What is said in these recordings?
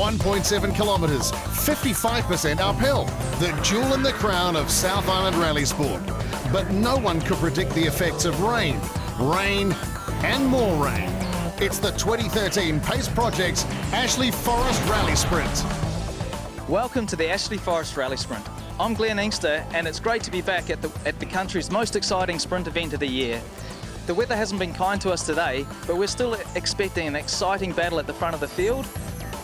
1.7 kilometres, 55% uphill. The jewel in the crown of South Island rally sport. But no one could predict the effects of rain, and more rain. It's the 2013 Pace Project's Ashley Forest Rally Sprint. Welcome to the Ashley Forest Rally Sprint. I'm Glenn Inkster, and it's great to be back at the country's most exciting sprint event of the year. The weather hasn't been kind to us today, but we're still expecting an exciting battle at the front of the field.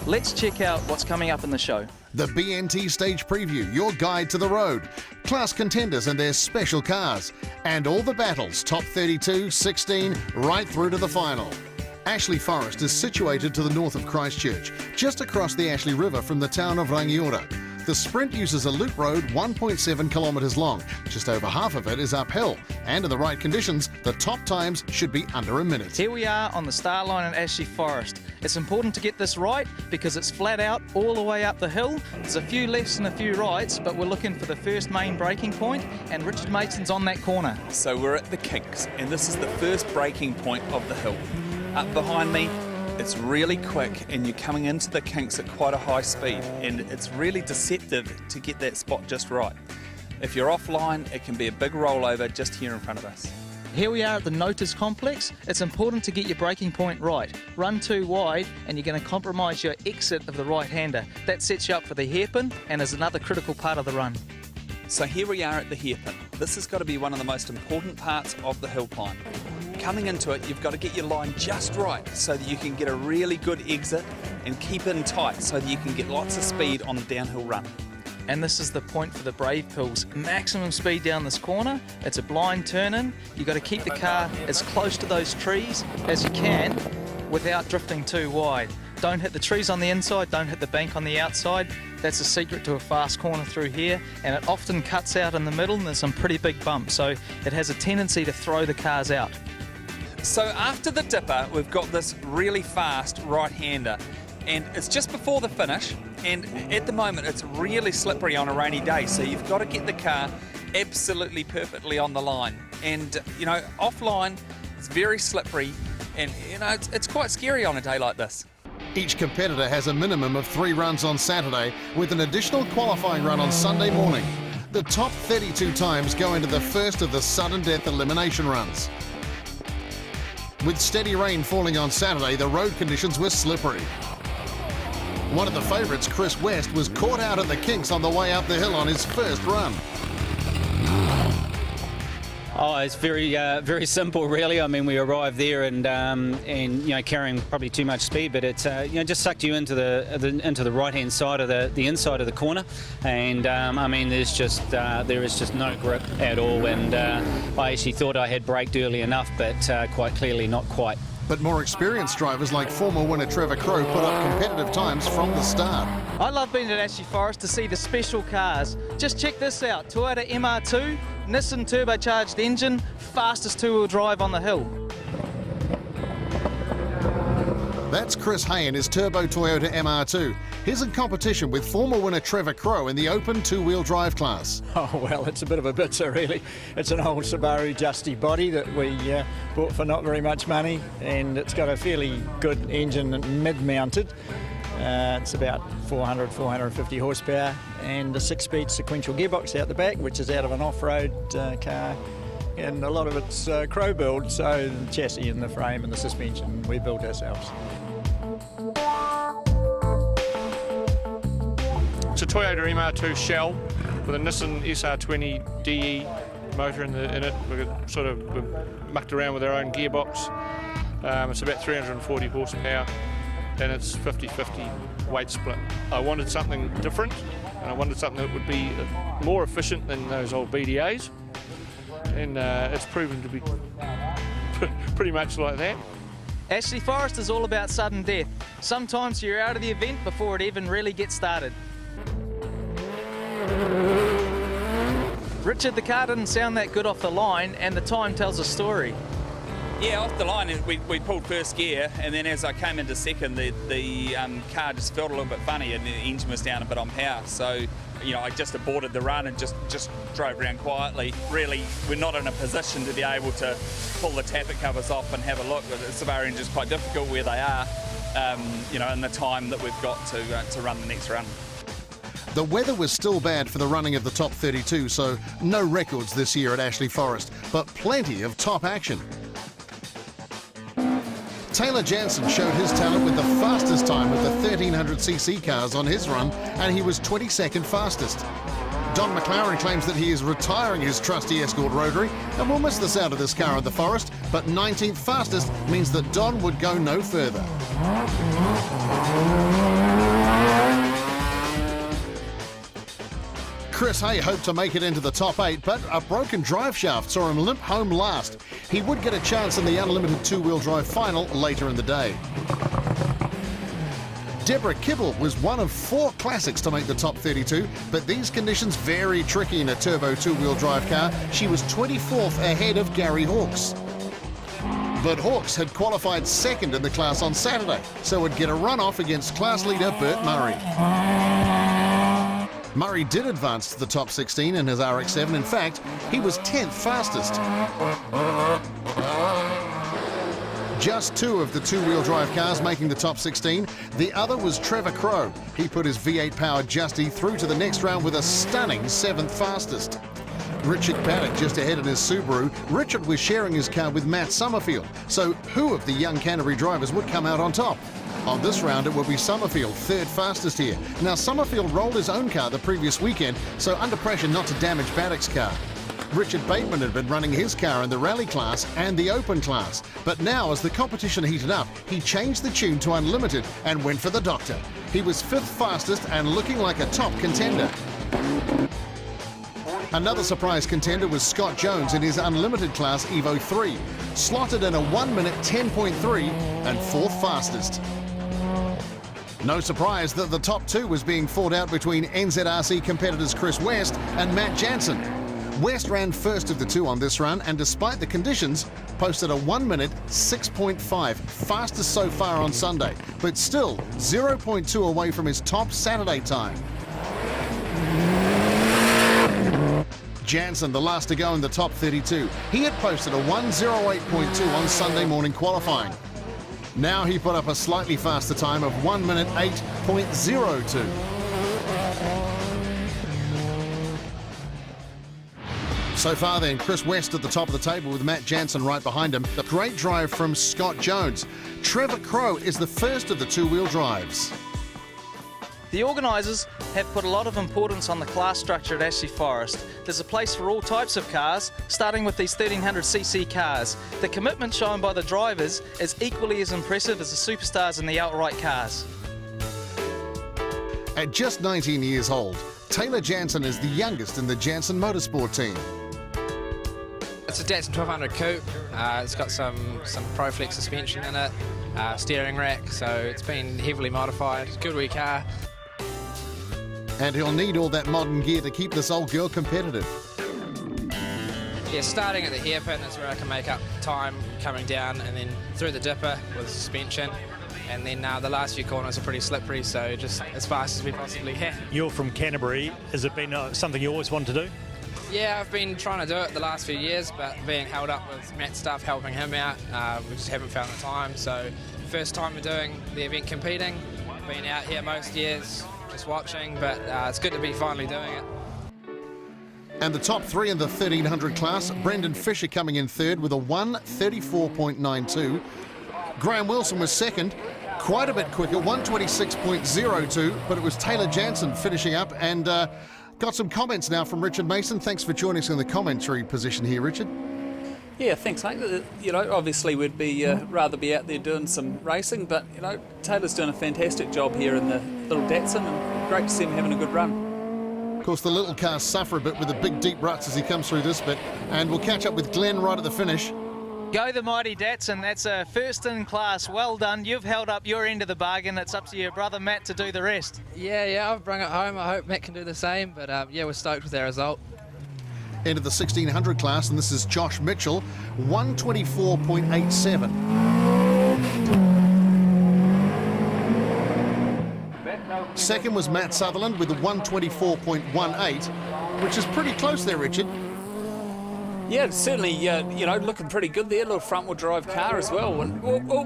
Let's check out what's coming up in the show. The BNT Stage Preview, your guide to the road, class contenders and their special cars, and all the battles, top 32, 16, right through to the final. Ashley Forest is situated to the north of Christchurch, just across the Ashley River from the town of Rangiora. The sprint uses a loop road 1.7 kilometres long. Just over half of it is uphill, and in the right conditions, the top times should be under a minute. Here we are on the start line at Ashley Forest. It's important to get this right because it's flat out all the way up the hill. There's a few lefts and a few rights, but we're looking for the first main braking point, and Richard Mason's on that corner. So we're at the Kinks, and this is the first braking point of the hill. Up behind me, it's really quick, and you're coming into the Kinks at quite a high speed, and it's really deceptive to get that spot just right. If you're offline, it can be a big rollover just here in front of us. Here we are at the Notice Complex. It's important to get your braking point right. Run too wide and you're going to compromise your exit of the right-hander. That sets you up for the hairpin and is another critical part of the run. So here we are at the hairpin. This has got to be one of the most important parts of the hill climb. Coming into it, you've got to get your line just right so that you can get a really good exit and keep in tight so that you can get lots of speed on the downhill run. And this is the point for the Brave Pills. Maximum speed down this corner. It's a blind turn-in. You've got to keep the car as close to those trees as you can without drifting too wide. Don't hit the trees on the inside, don't hit the bank on the outside. That's the secret to a fast corner through here, and it often cuts out in the middle and there's some pretty big bumps, so it has a tendency to throw the cars out. So after the dipper, we've got this really fast right-hander, and it's just before the finish, and at the moment it's really slippery on a rainy day, so you've got to get the car absolutely perfectly on the line. And, you know, offline, it's very slippery, and, you know, it's quite scary on a day like this. Each competitor has a minimum of 3 runs on Saturday, with an additional qualifying run on Sunday morning. The top 32 times go into the first of the sudden death elimination runs. With steady rain falling on Saturday, the road conditions were slippery. One of the favourites, Chris West, was caught out at the Kinks on the way up the hill on his first run. Oh, it's very simple, really. I mean, we arrived there and you know, carrying probably too much speed, but it's you know, just sucked you into the right-hand side of the inside of the corner, and I mean, there is just no grip at all, and I actually thought I had braked early enough, but quite clearly not quite. But more experienced drivers like former winner Trevor Crowe put up competitive times from the start. I love being at Ashley Forest to see the special cars. Just check this out, Toyota MR2, Nissan turbocharged engine, fastest two-wheel drive on the hill. That's Chris Hay in his turbo Toyota MR2. He's in competition with former winner Trevor Crowe in the open two-wheel drive class. Oh, well, it's a bit of a bitzer, really. It's an old Subaru Justy body that we bought for not very much money, and it's got a fairly good engine mid-mounted. It's about 400, 450 horsepower, and a 6-speed sequential gearbox out the back, which is out of an off-road car. And a lot of it's Crowe build, so the chassis and the frame and the suspension we built ourselves. It's a Toyota MR2 shell with a Nissan SR20 DE motor in it. We've mucked around with our own gearbox. It's about 340 horsepower and it's 50-50 weight split. I wanted something different, and I wanted something that would be more efficient than those old BDAs, and it's proven to be pretty much like that. Ashley Forest is all about sudden death. Sometimes you're out of the event before it even really gets started. Richard, the car didn't sound that good off the line, and the time tells a story. Yeah, off the line, we pulled first gear, and then as I came into second, the car just felt a little bit funny, and the engine was down a bit on power. So, you know, I just aborted the run and just drove around quietly. Really, we're not in a position to be able to pull the tappet covers off and have a look. The Subaru engine's quite difficult where they are. in the time that we've got to run the next run. The weather was still bad for the running of the top 32, so no records this year at Ashley Forest, but plenty of top action. Taylor Jansen showed his talent with the fastest time of the 1300cc cars on his run, and he was 22nd fastest. Don McLaren claims that he is retiring his trusty Escort Rotary and will miss the sound of this car at the Forest, but 19th fastest means that Don would go no further. Chris Hay hoped to make it into the top 8, but a broken drive shaft saw him limp home last. He would get a chance in the unlimited two-wheel drive final later in the day. Deborah Kibble was one of 4 classics to make the top 32, but these conditions very tricky in a turbo two-wheel drive car. She was 24th ahead of Gary Hawkes. But Hawkes had qualified 2nd in the class on Saturday, so would get a run-off against class leader Bert Murray. Murray did advance to the top 16 in his RX-7. In fact, he was 10th fastest. Just 2 of the two-wheel drive cars making the top 16. The other was Trevor Crowe. He put his V8-powered Justy through to the next round with a stunning 7th fastest. Richard Paddock just ahead in his Subaru. Richard was sharing his car with Matt Summerfield. So who of the young Canterbury drivers would come out on top? On this round, it will be Summerfield, 3rd fastest here. Now, Summerfield rolled his own car the previous weekend, so under pressure not to damage Paddock's car. Richard Bateman had been running his car in the rally class and the open class. But now, as the competition heated up, he changed the tune to unlimited and went for the doctor. He was 5th fastest and looking like a top contender. Another surprise contender was Scott Jones in his unlimited class Evo 3, slotted in a 1 minute 10.3 and 4th fastest. No surprise that the top 2 was being fought out between NZRC competitors Chris West and Matt Jansen. West ran first of the 2 on this run, and despite the conditions, posted a 1 minute 6.5, fastest so far on Sunday, but still 0.2 away from his top Saturday time. Jansen, the last to go in the top 32. He had posted a 1:08.2 on Sunday morning qualifying. Now he put up a slightly faster time of 1 minute 8.02. So far then, Chris West at the top of the table with Matt Jansen right behind him. A great drive from Scott Jones. Trevor Crowe is the first of the two-wheel drives. The organisers have put a lot of importance on the class structure at Ashley Forest. There's a place for all types of cars, starting with these 1300cc cars. The commitment shown by the drivers is equally as impressive as the superstars in the outright cars. At just 19 years old, Taylor Jansen is the youngest in the Jansen Motorsport team. It's a Datsun 1200 coupe. It's got some ProFlex suspension in it, steering rack, so it's been heavily modified. Good wee car. And he'll need all that modern gear to keep this old girl competitive. Yeah, starting at the hairpin is where I can make up time coming down, and then through the dipper with suspension. And then the last few corners are pretty slippery, so just as fast as we possibly can. You're from Canterbury. Has it been something you always wanted to do? Yeah, I've been trying to do it the last few years, but being held up with Matt's stuff, helping him out, we just haven't found the time. So first time we're doing the event competing. Been out here most years, just watching, but it's good to be finally doing it. And the top 3 in the 1300 class, Brendan Fisher coming in 3rd with a 1:34.92. Graham Wilson was 2nd, quite a bit quicker, 1:26.02, but it was Taylor Jansen finishing up. And got some comments now from Richard Mason. Thanks for joining us in the commentary position here, Richard. Yeah, thanks, mate. Obviously we'd be rather be out there doing some racing, but Taylor's doing a fantastic job here in the little Datsun, and great to see him having a good run. Of course, the little cars suffer a bit with the big deep ruts as he comes through this bit, and we'll catch up with Glenn right at the finish. Go the mighty Datsun, that's a first in class. Well done, you've held up your end of the bargain. It's up to your brother Matt to do the rest. Yeah, I've brought it home. I hope Matt can do the same, but yeah, we're stoked with our result. Into the 1600 class, and this is Josh Mitchell, 1:24.87. Second was Matt Sutherland with a 1:24.18, which is pretty close there, Richard. Yeah, it's certainly, you know, looking pretty good there. Little front-wheel drive car as well. And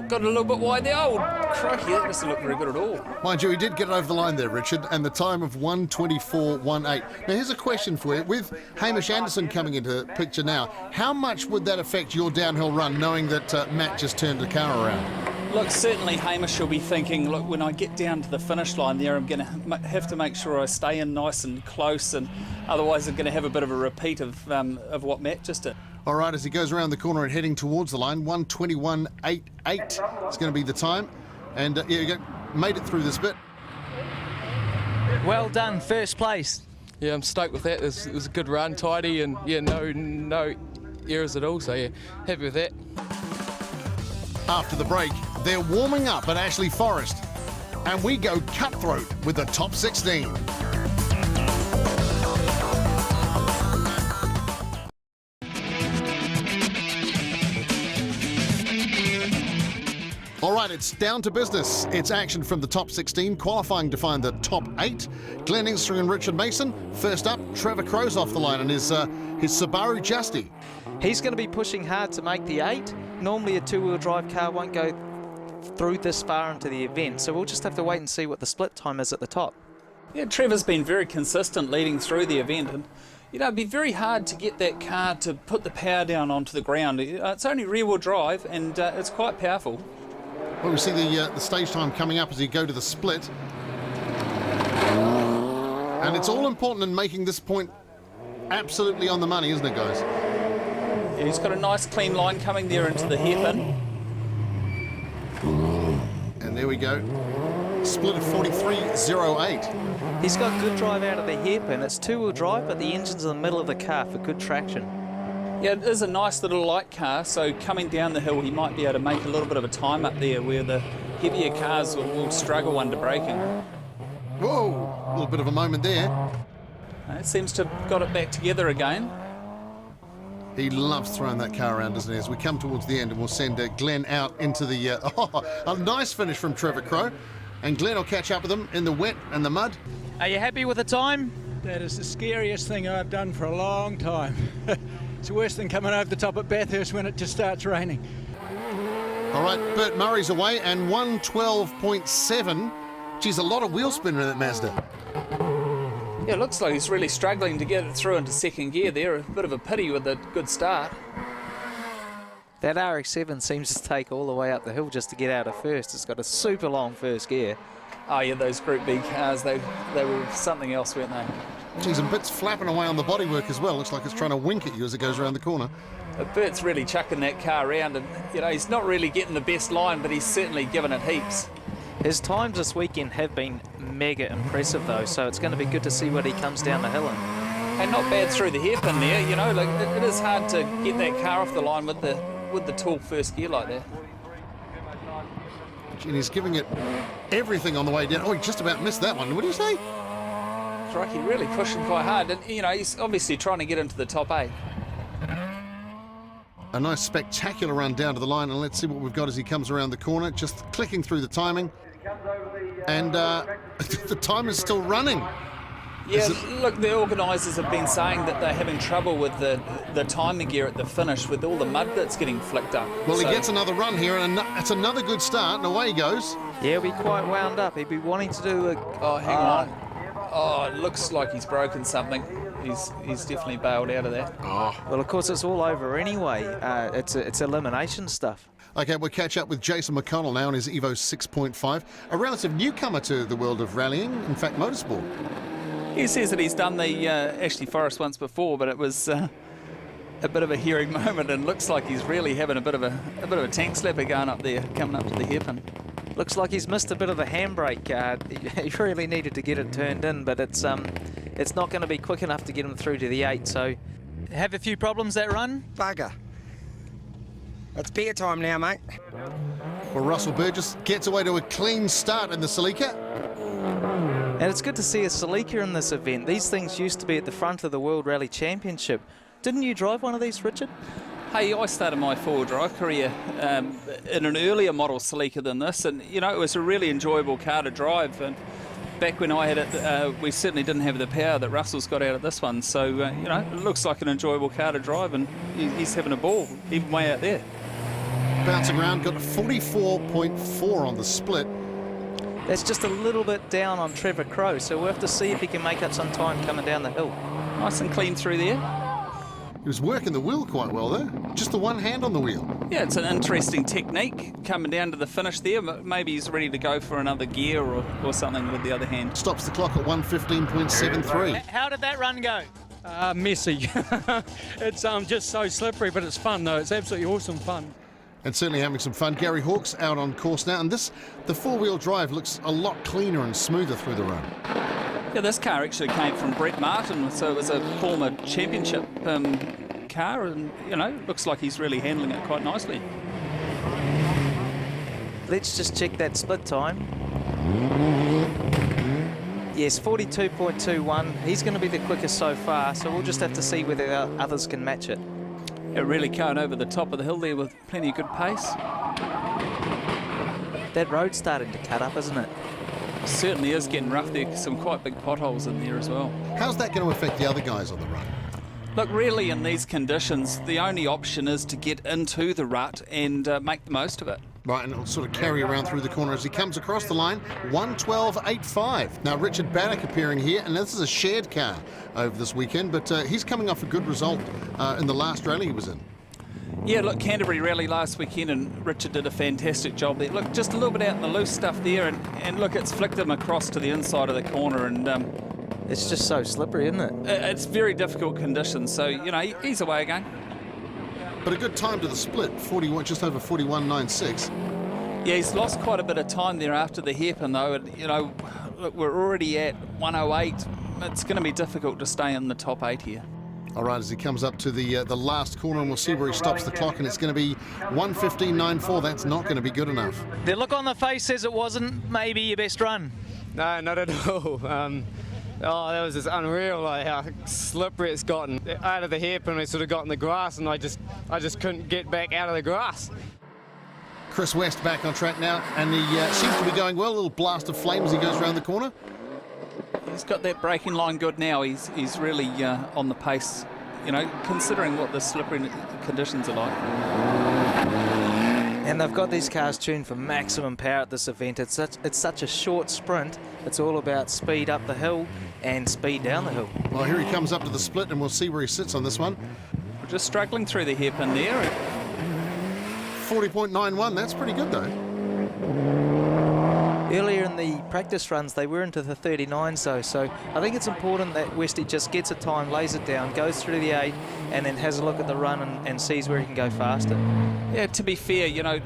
got a little bit wide there. Oh, crikey, that doesn't look very good at all. Mind you, he did get it over the line there, Richard, and the time of 1:24.18. Now, here's a question for you. With Hamish Anderson coming into the picture now, how much would that affect your downhill run, knowing that Matt just turned the car around? Look, certainly Hamish will be thinking, look, when I get down to the finish line there, I'm going to have to make sure I stay in nice and close, and otherwise I'm going to have a bit of a repeat of what Matt just did. All right, as he goes around the corner and heading towards the line, 1:21.88 is going to be the time. And yeah, you made it through this bit. Well done, first place. Yeah, I'm stoked with that. It was a good run, tidy, and yeah, no errors at all. So yeah, happy with that. After the break, they're warming up at Ashley Forest, and we go cutthroat with the top 16. All right, it's down to business. It's action from the top 16, qualifying to find the top 8. Glenn Engstrom and Richard Mason. First up, Trevor Crow's off the line and his Subaru Justy. He's going to be pushing hard to make the 8. Normally a two-wheel drive car won't go through this far into the event, so we'll just have to wait and see what the split time is at the top. Yeah, Trevor's been very consistent leading through the event, and you know, it'd be very hard to get that car to put the power down onto the ground. It's only rear-wheel drive, and it's quite powerful. Well, we see the stage time coming up as you go to the split. And it's all important in making this point absolutely on the money, isn't it, guys? Yeah, he's got a nice clean line coming there into the hairpin. And there we go. Split of 43.08. He's got good drive out of the hairpin. It's two-wheel drive, but the engine's in the middle of the car for good traction. Yeah, it is a nice little light car, so coming down the hill he might be able to make a little bit of a time up there where the heavier cars will struggle under braking. Whoa, a little bit of a moment there. It seems to have got it back together again. He loves throwing that car around, doesn't he? As we come towards the end, and we'll send Glenn out into the... a nice finish from Trevor Crow. And Glenn will catch up with him in the wet and the mud. Are you happy with the time? That is the scariest thing I've done for a long time. It's worse than coming over the top at Bathurst when it just starts raining. All right, Bert Murray's away, and 1:12.7. Geez, a lot of wheel spin in that Mazda. Yeah, it looks like he's really struggling to get it through into second gear there. A bit of a pity with a good start. That RX-7 seems to take all the way up the hill just to get out of first. It's got a super long first gear. Oh yeah, those Group B cars, they were something else, weren't they? Geez, and Bert's flapping away on the bodywork as well. Looks like it's trying to wink at you as it goes around the corner. But Bert's really chucking that car around, and you know, he's not really getting the best line, but he's certainly given it heaps. His times this weekend have been mega impressive though, so it's going to be good to see what he comes down the hill in. And not bad through the hairpin there, you know, like it is hard to get that car off the line with the tall first gear like that. And he's giving it everything on the way down. Oh, he just about missed that one. What did you say? Crikey, really pushing quite hard, and you know, he's obviously trying to get into the top 8. A nice spectacular run down to the line, and let's see what we've got as he comes around the corner, just clicking through the timing. And the time is still running. Yeah, look, the organisers have been saying that they're having trouble with the timing gear at the finish with all the mud that's getting flicked up. Well, he gets another run here, and it's another good start, and away he goes. Yeah, he'll be quite wound up. He'd be wanting to do a... Oh, hang on. Oh, it looks like he's broken something. He's definitely bailed out of that. Oh. Well, of course, it's all over anyway. It's elimination stuff. Okay, we'll catch up with Jason McConnell now on his Evo 6.5, a relative newcomer to the world of rallying, in fact, motorsport. He says that he's done the Ashley Forest once before, but it was a bit of a hearing moment, and looks like he's really having a bit of a tank slapper going up there, coming up to the hairpin. Looks like he's missed a bit of the handbrake. He really needed to get it turned in, but it's not going to be quick enough to get him through to the 8. So, have a few problems that run. Bugger. It's beer time now, mate. Well, Russell Burgess gets away to a clean start in the Celica. And it's good to see a Celica in this event. These things used to be at the front of the World Rally Championship. Didn't you drive one of these, Richard? Hey, I started my four-wheel drive career in an earlier model Celica than this, and you know, it was a really enjoyable car to drive, and back when I had it, we certainly didn't have the power that Russell's got out of this one. So, you know, it looks like an enjoyable car to drive, and he's having a ball, even way out there. Bouncing around, got 44.4 on the split. That's just a little bit down on Trevor Crowe, so we'll have to see if he can make up some time coming down the hill. Nice and clean through there. He was working the wheel quite well though. Just the one hand on the wheel. Yeah, it's an interesting technique coming down to the finish there. Maybe he's ready to go for another gear or something with the other hand. Stops the clock at 1:15.73. How did that run go? Messy. It's just so slippery, but it's fun though. It's absolutely awesome fun. And certainly having some fun. Gary Hawkes out on course now, and the four-wheel drive looks a lot cleaner and smoother through the run. Yeah, this car actually came from Brett Martin, so it was a former championship car, and you know, looks like he's really handling it quite nicely. Let's just check that split time. Yes, 42.21. He's going to be the quickest so far, so we'll just have to see whether others can match it. Yeah, really going over the top of the hill there with plenty of good pace. That road's starting to cut up, isn't it? Certainly is getting rough there. Some quite big potholes in there as well. How's that going to affect the other guys on the run? Look, really in these conditions, the only option is to get into the rut and make the most of it. Right, and it'll sort of carry around through the corner as he comes across the line. 1:12.85. Now, Richard Bannock appearing here, and this is a shared car over this weekend, but he's coming off a good result in the last rally he was in. Yeah, look, Canterbury Rally last weekend, and Richard did a fantastic job there. Look, just a little bit out in the loose stuff there, and look, it's flicked him across to the inside of the corner, and it's just so slippery, isn't it? It's very difficult conditions, so, you know, he's away again. But a good time to the split, 41, just over 41.96. Yeah, he's lost quite a bit of time there after the hairpin, though. And, you know, look, we're already at 108. It's going to be difficult to stay in the top 8 here. All right, as he comes up to the last corner, and we'll see where he stops the clock, and it's going to be 1:15.94. That's not going to be good enough. The look on the face says it wasn't maybe your best run. No, not at all. Oh, that was just unreal, like how slippery it's gotten. Out of the hairpin, we sort of got in the grass, and I just couldn't get back out of the grass. Chris West back on track now, and he seems to be going well. A little blast of flame as he goes around the corner. He's got that braking line good now. He's really on the pace, you know, considering what the slippery conditions are like. And they've got these cars tuned for maximum power at this event. It's such a short sprint. It's all about speed up the hill and speed down the hill. Well, here he comes up to the split, and we'll see where he sits on this one. We're just struggling through the hairpin there. 40.91, that's pretty good though. Earlier in the practice runs, they were into the 39s though, so I think it's important that Westy just gets a time, lays it down, goes through the 8, and then has a look at the run and sees where he can go faster. Yeah, to be fair, you know,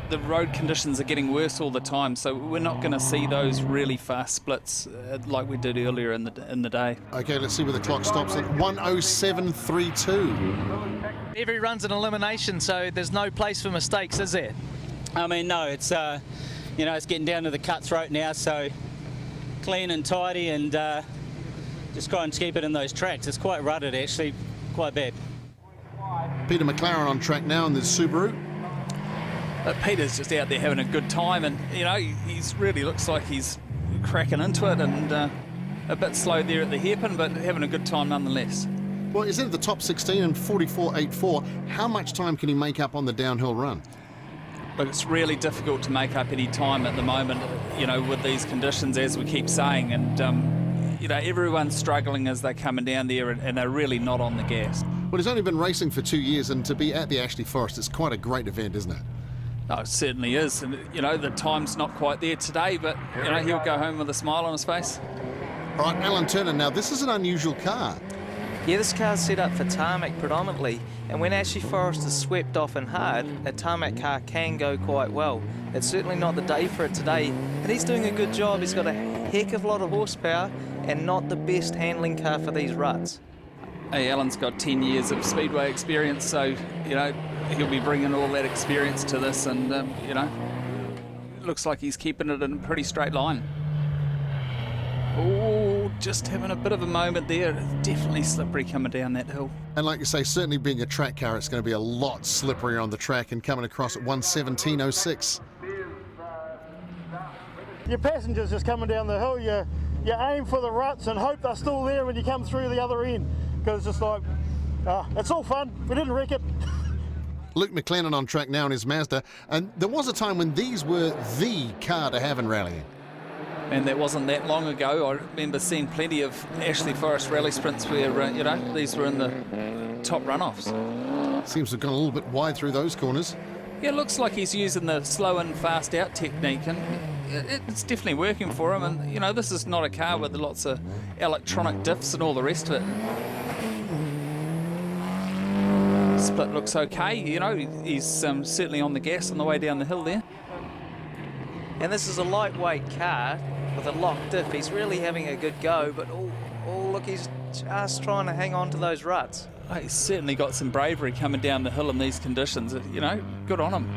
the road conditions are getting worse all the time, so we're not going to see those really fast splits like we did earlier in the day. Okay, let's see where the clock stops at 1:07.32. Every run's an elimination, so there's no place for mistakes, is there? I mean, no, it's you know, it's getting down to the cutthroat now, so clean and tidy, and just try and keep it in those tracks. It's quite rutted, actually, quite bad. Peter McLaren on track now in the Subaru. Peter's just out there having a good time, and you know, he's really looks like he's cracking into it, and a bit slow there at the hairpin, but having a good time nonetheless. Well, he's in the top 16 and 44.84. How much time can he make up on the downhill run? Look, it's really difficult to make up any time at the moment, you know, with these conditions, as we keep saying, and you know, everyone's struggling as they're coming down there, and they're really not on the gas. Well, he's only been racing for 2 years, and to be at the Ashley Forest, it's quite a great event, isn't it? Oh, it certainly is, and you know, the time's not quite there today, but you know, he'll go home with a smile on his face. All right, Alan Turner, now this is an unusual car. Yeah, this car's set up for tarmac predominantly, and when Ashley Forest is swept off and hard, a tarmac car can go quite well. It's certainly not the day for it today, and he's doing a good job. He's got a heck of a lot of horsepower and not the best handling car for these ruts. Hey, Alan's got 10 years of speedway experience, so, you know, he'll be bringing all that experience to this, and, you know, it looks like he's keeping it in a pretty straight line. Oh, just having a bit of a moment there. It's definitely slippery coming down that hill. And like you say, certainly being a track car, it's going to be a lot slipperier on the track, and coming across at 1:17.06. Your passengers just coming down the hill, you aim for the ruts and hope they're still there when you come through the other end, because it's just like, it's all fun. We didn't wreck it. Luke McLennan on track now in his Mazda, and there was a time when these were the car to have in rallying. And that wasn't that long ago. I remember seeing plenty of Ashley Forest rally sprints where, you know, these were in the top runoffs. Seems to have gone a little bit wide through those corners. Yeah, it looks like he's using the slow in, fast out technique, and it's definitely working for him. And, you know, this is not a car with lots of electronic diffs and all the rest of it. Split looks okay, you know, he's certainly on the gas on the way down the hill there. And this is a lightweight car with a locked diff. He's really having a good go, but look, he's just trying to hang on to those ruts. Oh, he's certainly got some bravery coming down the hill in these conditions, you know, good on him.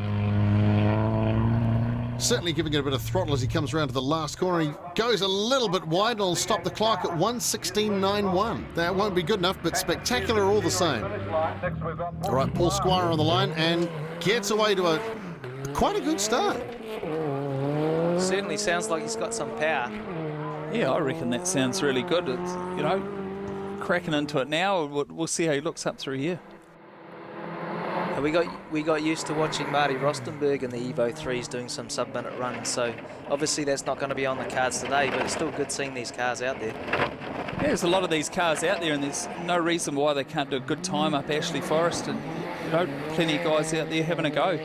Certainly giving it a bit of throttle as he comes around to the last corner. He goes a little bit wide and will stop the clock at 1:16.91. That won't be good enough, but spectacular all the same. All right, Paul Squire on the line and gets away to quite a good start. Certainly sounds like he's got some power. Yeah, I reckon that sounds really good. It's, you know, cracking into it now. We'll see how he looks up through here. We got used to watching Marty Rostenberg in the Evo 3s doing some sub-minute runs, so obviously that's not going to be on the cards today, but it's still good seeing these cars out there. Yeah, there's a lot of these cars out there, and there's no reason why they can't do a good time up Ashley Forest, and, you know, plenty of guys out there having a go.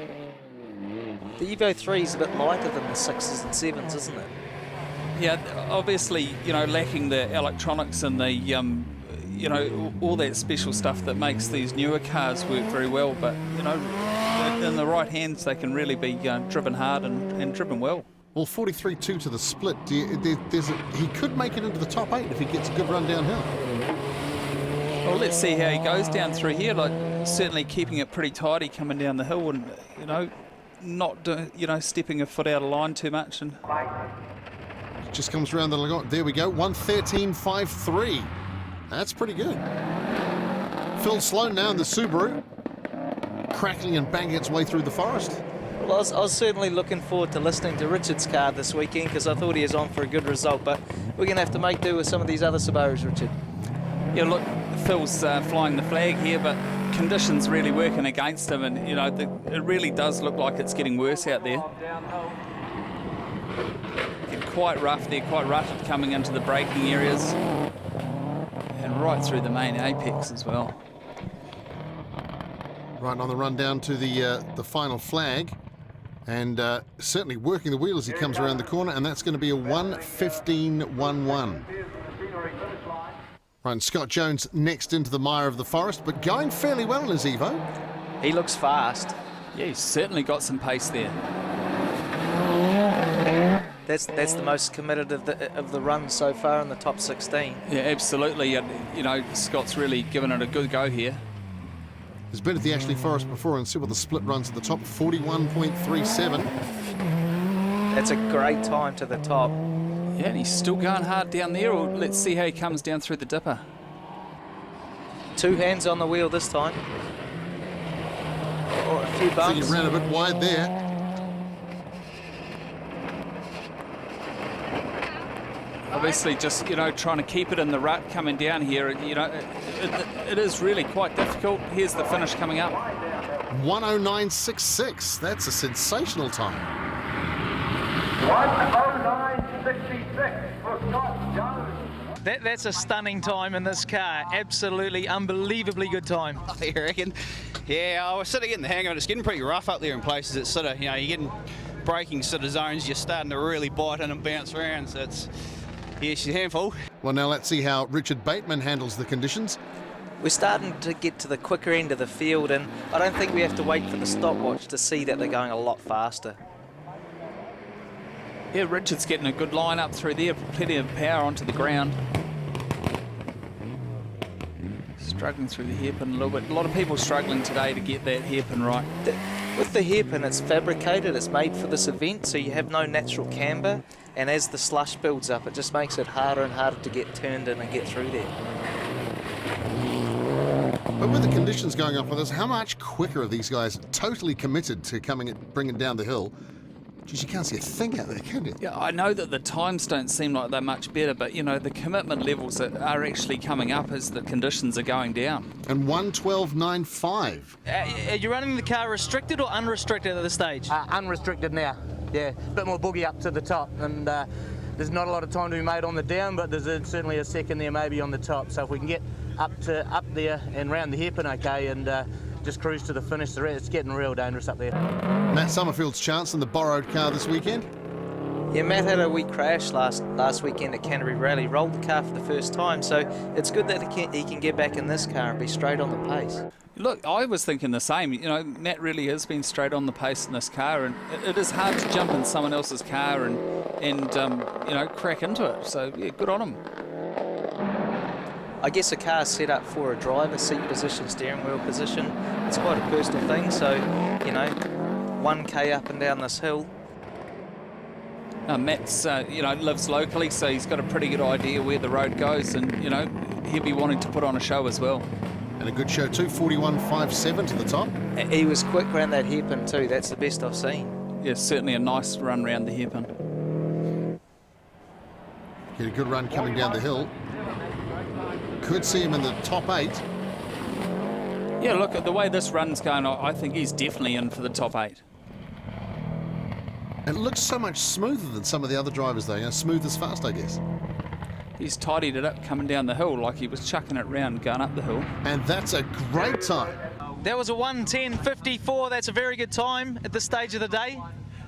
The Evo 3 is a bit lighter than the 6s and 7s, isn't it? Yeah, obviously, you know, lacking the electronics and the, you know, all that special stuff that makes these newer cars work very well. But, you know, in the right hands, they can really be driven hard and driven well. Well, 43.2 to the split. He could make it into the top 8 if he gets a good run downhill. Well, let's see how he goes down through here. Like, certainly keeping it pretty tidy coming down the hill, and, you know, not stepping a foot out of line too much. And just comes around the lagoon. There we go. 1:13.53. That's pretty good. Phil Sloan now in the Subaru, crackling and banging its way through the forest. Well, I was certainly looking forward to listening to Richard's car this weekend because I thought he was on for a good result, but we're going to have to make do with some of these other Subarus, Richard. Yeah, look, Phil's flying the flag here, but conditions really working against him, and, you know, it really does look like it's getting worse out there. Get quite rough there, quite rutted coming into the braking areas. And right through the main apex as well. Right on the run down to the final flag, and certainly working the wheel as he comes around the corner, and that's going to be a 1:15.11. Right, and Scott Jones next into the mire of the forest, but going fairly well in his Evo. He looks fast. Yeah, he's certainly got some pace there. That's the most committed of the run so far in the top 16. Yeah, absolutely. You know, Scott's really given it a good go here. He's been at the Ashley Forest before and see what the split runs at the top, 41.37. That's a great time to the top. Yeah, and he's still going hard down there. Well, let's see how he comes down through the dipper. 2 hands on the wheel this time. Or a few bumps. I think he ran a bit wide there. Obviously just, you know, trying to keep it in the rut coming down here. You know, it is really quite difficult. Here's the finish coming up. 1:09.66. That's a sensational time. 1:09.66 for Scott Jones. That's a stunning time in this car. Absolutely unbelievably good time. You reckon? Yeah, I was sort of getting the hang of it. It's getting pretty rough up there in places. It's sort of, you know, you're getting braking sort of zones. You're starting to really bite in and bounce around. So it's, yeah, she's a handful. Well, now let's see how Richard Bateman handles the conditions. We're starting to get to the quicker end of the field, and I don't think we have to wait for the stopwatch to see that they're going a lot faster. Yeah, Richard's getting a good line up through there, plenty of power onto the ground. Struggling through the hairpin a little bit. A lot of people struggling today to get that hairpin right. With the hairpin, it's fabricated, it's made for this event, so you have no natural camber, and as the slush builds up, it just makes it harder and harder to get turned in and get through there. But with the conditions going up with us, how much quicker are these guys totally committed to coming and bringing down the hill? Geez, you can't see a thing out there, can you? Yeah, I know that the times don't seem like they're much better, but you know the commitment levels that are actually coming up as the conditions are going down. And 1:12.95. Are you running the car restricted or unrestricted at this stage? Unrestricted now. Yeah, a bit more boogie up to the top, and there's not a lot of time to be made on the down, but there's certainly a second there maybe on the top. So if we can get up there and round the hairpin, okay, and just cruise to the finish, it's getting real dangerous up there. Matt Summerfield's chance in the borrowed car this weekend. Yeah, Matt had a wee crash last weekend at Canterbury Rally, rolled the car for the first time, so it's good that he can get back in this car and be straight on the pace. Look, I was thinking the same. You know, Matt really has been straight on the pace in this car, and it is hard to jump in someone else's car and you know, crack into it. So yeah, good on him. I guess the car's set up for a driver, seat position, steering wheel position. It's quite a personal thing, so, you know, 1K up and down this hill. Matt's, you know, lives locally, so he's got a pretty good idea where the road goes, and, you know, he'll be wanting to put on a show as well. And a good show too, 41.57 to the top. He was quick around that hairpin too, that's the best I've seen. Yeah, certainly a nice run round the hairpin. Get a good run coming down the hill. Could see him in the top 8. Yeah, look, at the way this run's going, I think he's definitely in for the top 8. It looks so much smoother than some of the other drivers though, you know, smooth as fast, I guess. He's tidied it up coming down the hill like he was chucking it round going up the hill. And that's a great time. That was a 1:10.54, that's a very good time at this stage of the day.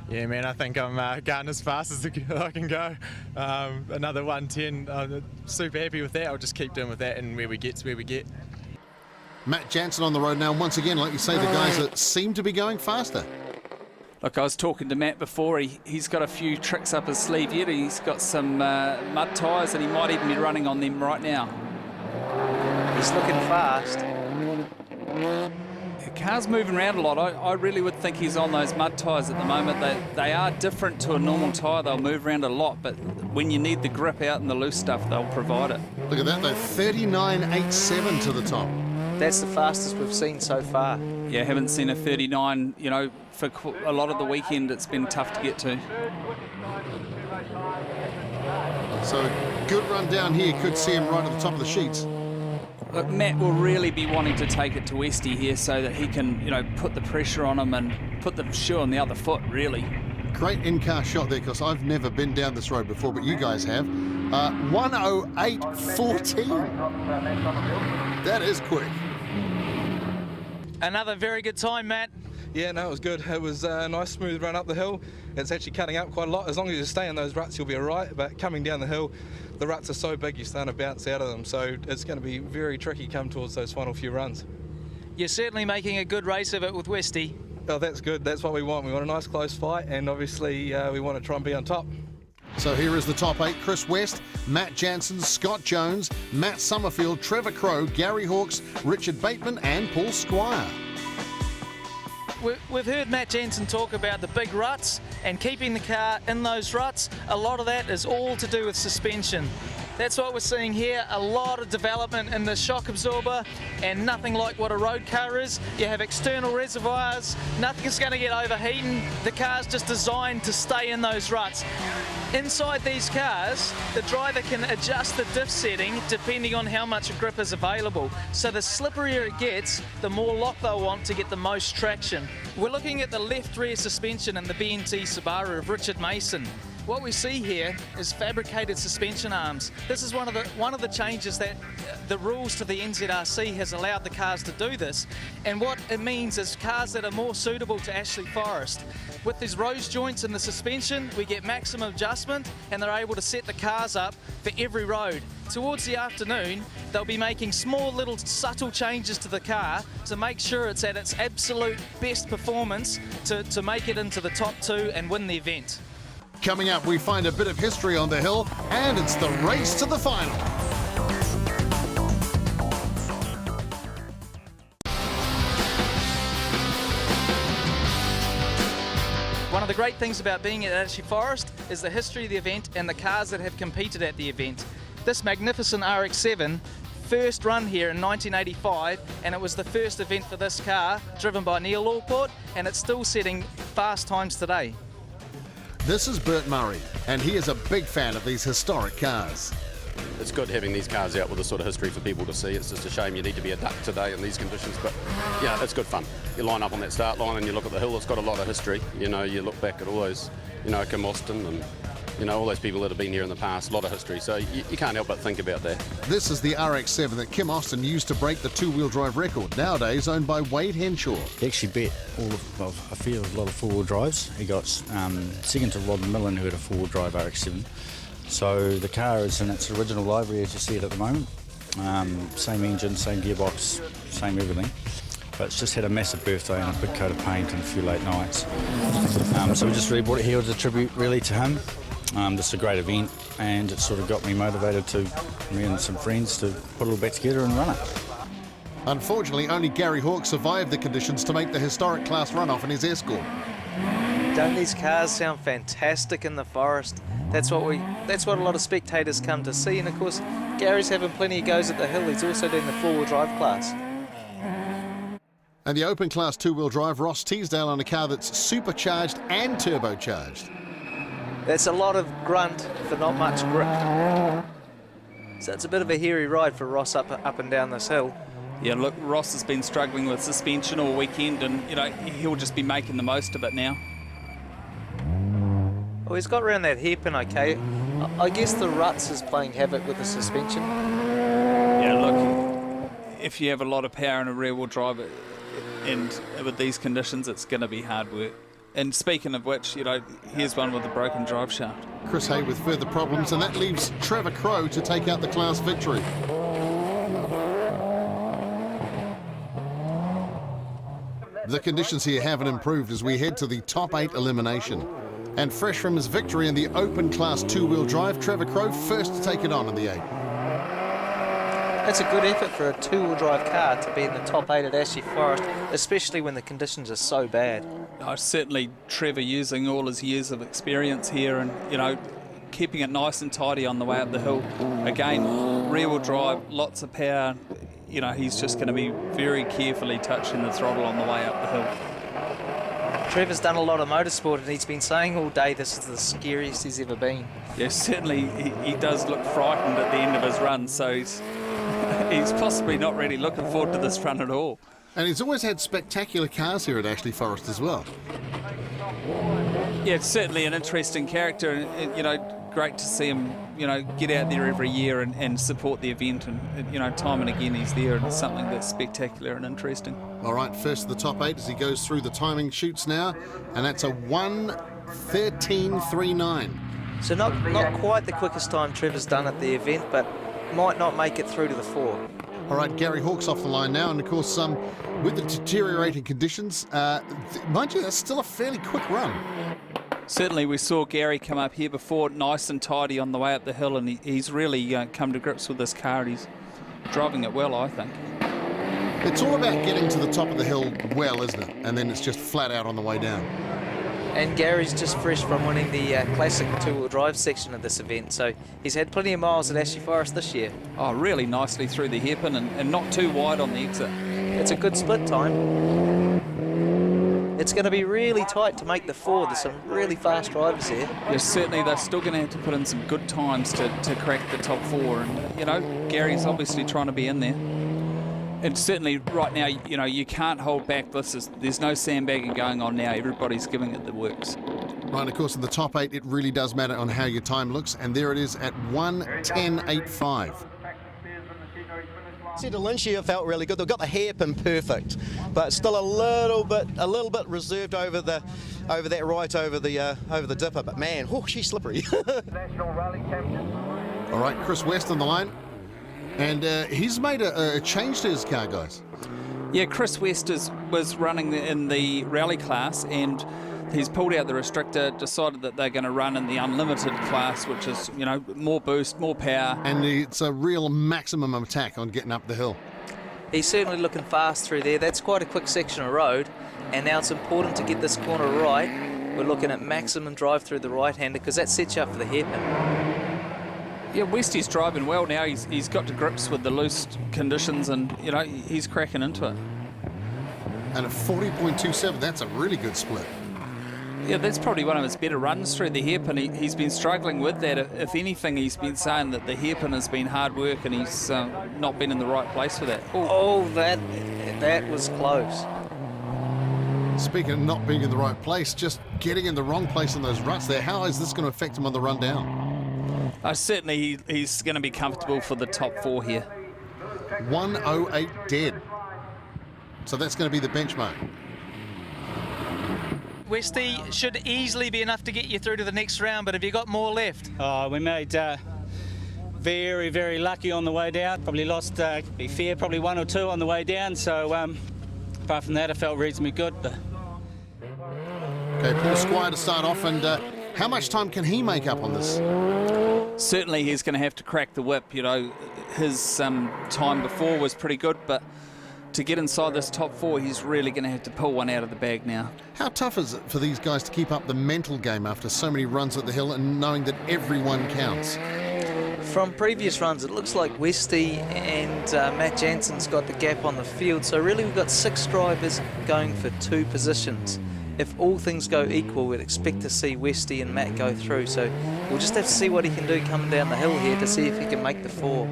Yeah, man, I think I'm going as fast as I can go. Another 1:10, I'm super happy with that. I'll just keep doing with that, and where we get's where we get. Matt Jansen on the road now, once again, like you say, the guys that seem to be going faster. Look, I was talking to Matt before. He's got a few tricks up his sleeve yet. He's got some mud tyres, and he might even be running on them right now. He's looking fast. The car's moving around a lot. I really would think he's on those mud tyres at the moment. They are different to a normal tyre. They'll move around a lot, but when you need the grip out and the loose stuff, they'll provide it. Look at that, though, 39.87 to the top. That's the fastest we've seen so far. Yeah, haven't seen a 39, you know, for a lot of the weekend. It's been tough to get to. So a good run down here, could see him right at the top of the sheets. Look, Matt will really be wanting to take it to Westy here so that he can, you know, put the pressure on him and put the shoe on the other foot, really. Great in-car shot there, because I've never been down this road before, but you guys have. 1:08.14. That is quick. Another very good time, Matt. Yeah, no, it was good. It was a nice smooth run up the hill. It's actually cutting up quite a lot. As long as you stay in those ruts, you'll be all right. But coming down the hill, the ruts are so big, you're starting to bounce out of them. So it's going to be very tricky come towards those final few runs. You're certainly making a good race of it with Westy. Oh, that's good. That's what we want. We want a nice close fight, and obviously we want to try and be on top. So here is the top 8. Chris West, Matt Jansen, Scott Jones, Matt Summerfield, Trevor Crowe, Gary Hawkes, Richard Bateman and Paul Squire. We've heard Matt Jansen talk about the big ruts and keeping the car in those ruts. A lot of that is all to do with suspension. That's what we're seeing here, a lot of development in the shock absorber, and nothing like what a road car is. You have external reservoirs, nothing's going to get overheating. The car's just designed to stay in those ruts. Inside these cars, the driver can adjust the diff setting depending on how much grip is available. So the slipperier it gets, the more lock they'll want to get the most traction. We're looking at the left rear suspension in the BNT Subaru of Richard Mason. What we see here is fabricated suspension arms. This is one of the changes that the rules to the NZRC has allowed the cars to do this. And what it means is cars that are more suitable to Ashley Forest. With these rose joints in the suspension, we get maximum adjustment, and they're able to set the cars up for every road. Towards the afternoon, they'll be making small little subtle changes to the car to make sure it's at its absolute best performance to make it into the top 2 and win the event. Coming up, we find a bit of history on the hill, and it's the race to the final. One of the great things about being at Ashley Forest is the history of the event and the cars that have competed at the event. This magnificent RX-7 first run here in 1985, and it was the first event for this car, driven by Neil Allport, and it's still setting fast times today. This is Bert Murray, and he is a big fan of these historic cars. It's good having these cars out with a sort of history for people to see. It's just a shame you need to be a duck today in these conditions, but yeah, it's good fun. You line up on that start line and you look at the hill, it's got a lot of history. You know, you look back at all those, you know, Kim Austin and, you know, all those people that have been here in the past, a lot of history, so you can't help but think about that. This is the RX-7 that Kim Austin used to break the two-wheel drive record, nowadays owned by Wade Henshaw. He actually beat a lot of four-wheel drives. He got second to Rod Millen, who had a four-wheel drive RX-7. So the car is in its original livery as you see it at the moment. Same engine, same gearbox, same everything. But it's just had a massive birthday and a big coat of paint and a few late nights. So we just really brought it here as a tribute really to him. This is a great event, and it sort of got me motivated me and some friends to put it all back together and run it. Unfortunately, only Gary Hawke survived the conditions to make the historic class runoff in his Escort. Don't these cars sound fantastic in the forest? That's what a lot of spectators come to see, and of course Gary's having plenty of goes at the hill. He's also doing the four-wheel drive class. And the open class two-wheel drive, Ross Teasdale on a car that's supercharged and turbocharged. That's a lot of grunt for not much grip. So it's a bit of a hairy ride for Ross up and down this hill. Yeah, look, Ross has been struggling with suspension all weekend, and you know he'll just be making the most of it now. Well, he's got around that hairpin okay. I guess the ruts is playing havoc with the suspension. Yeah, look, if you have a lot of power in a rear-wheel drive, and with these conditions, it's going to be hard work. And speaking of which, you know, here's one with a broken drive shaft. Chris Hay with further problems, and that leaves Trevor Crowe to take out the class victory. The conditions here haven't improved as we head to the top 8 elimination. And fresh from his victory in the open class two-wheel drive, Trevor Crowe first to take it on in the 8. That's a good effort for a two-wheel drive car to be in the top 8 at Ashley Forest, especially when the conditions are so bad. Certainly Trevor using all his years of experience here and, you know, keeping it nice and tidy on the way up the hill. Again, rear-wheel drive, lots of power. You know, he's just going to be very carefully touching the throttle on the way up the hill. Trevor's done a lot of motorsport, and he's been saying all day this is the scariest he's ever been. Yeah, certainly he does look frightened at the end of his run, so he's possibly not really looking forward to this run at all. And he's always had spectacular cars here at Ashley Forest as well. Yeah, it's certainly an interesting character, and you know, great to see him, you know, get out there every year and support the event, and you know, time and again he's there, and it's something that's spectacular and interesting. All right, first to the top 8 as he goes through the timing chutes now, and that's a 1:13.39. So not quite the quickest time Trevor's done at the event, but might not make it through to the 4. All right, Gary Hawke's off the line now, and of course, with the deteriorating conditions, mind you, that's still a fairly quick run. Certainly, we saw Gary come up here before, nice and tidy on the way up the hill, and he's really come to grips with this car, and he's driving it well, I think. It's all about getting to the top of the hill well, isn't it? And then it's just flat out on the way down. And Gary's just fresh from winning the classic two-wheel drive section of this event, so he's had plenty of miles at Ashley Forest this year. Oh, really nicely through the hairpin and not too wide on the exit. It's a good split time. It's going to be really tight to make the 4. There's some really fast drivers here. Yes, certainly they're still going to have to put in some good times to crack the top 4, and you know, Gary's obviously trying to be in there. And certainly right now, you know, you can't hold back. There's no sandbagging going on now. Everybody's giving it the works. Right, of course, in the top 8, it really does matter on how your time looks, and there it is at 1:10.85. Cedar Lynch here felt really good. They've got the hairpin perfect, but still a little bit reserved over that right over the dipper. But man, she's slippery. All right, Chris West on the line. And he's made a change to his car, guys. Yeah, Chris West was running in the rally class, and he's pulled out the restrictor, decided that they're going to run in the unlimited class, which is, you know, more boost, more power. And it's a real maximum attack on getting up the hill. He's certainly looking fast through there. That's quite a quick section of road, and now it's important to get this corner right. We're looking at maximum drive through the right-hander, because that sets you up for the hairpin. Yeah, Westy's driving well now. He's got to grips with the loose conditions, and you know, he's cracking into it. And at 40.27, that's a really good split. Yeah, that's probably one of his better runs through the hairpin. He's been struggling with that. If anything, he's been saying that the hairpin has been hard work and he's not been in the right place for that. Oh, that was close. Speaking of not being in the right place, just getting in the wrong place in those ruts there, how is this going to affect him on the run down? Certainly he's going to be comfortable for the top 4 here. 108 dead. So that's going to be the benchmark. Westy should easily be enough to get you through to the next round, but have you got more left? Oh, we made very, very lucky on the way down. Probably lost, to be fair, probably 1 or 2 on the way down. So apart from that, I felt reasonably good. But... Okay, Paul Squire to start off, and how much time can he make up on this? Certainly he's going to have to crack the whip. You know, his time before was pretty good, but to get inside this top 4, he's really going to have to pull one out of the bag now. How tough is it for these guys to keep up the mental game after so many runs at the hill and knowing that everyone counts? From previous runs, it looks like Westy and Matt Jansen's got the gap on the field. So really we've got 6 drivers going for 2 positions. If all things go equal, we'd expect to see Westy and Matt go through. So we'll just have to see what he can do coming down the hill here to see if he can make the 4.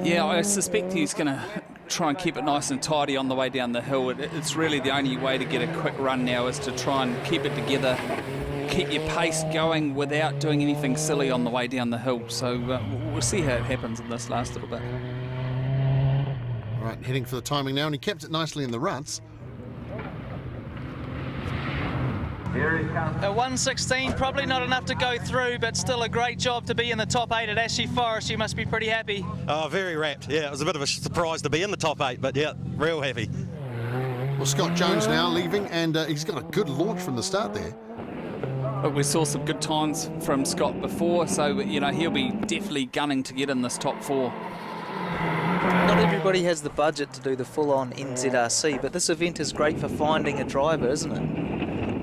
Yeah, I suspect he's going to try and keep it nice and tidy on the way down the hill. It's really the only way to get a quick run now is to try and keep it together, keep your pace going without doing anything silly on the way down the hill. So we'll see how it happens in this last little bit. All right, heading for the timing now, and he kept it nicely in the ruts. A 116, probably not enough to go through, but still a great job to be in the top 8 at Ashley Forest. You must be pretty happy. Oh, very wrapped. Yeah, it was a bit of a surprise to be in the top 8, but yeah, real happy. Well, Scott Jones now leaving, and he's got a good launch from the start there. But we saw some good times from Scott before, so you know he'll be definitely gunning to get in this top 4. Not everybody has the budget to do the full-on NZRC, but this event is great for finding a driver, isn't it?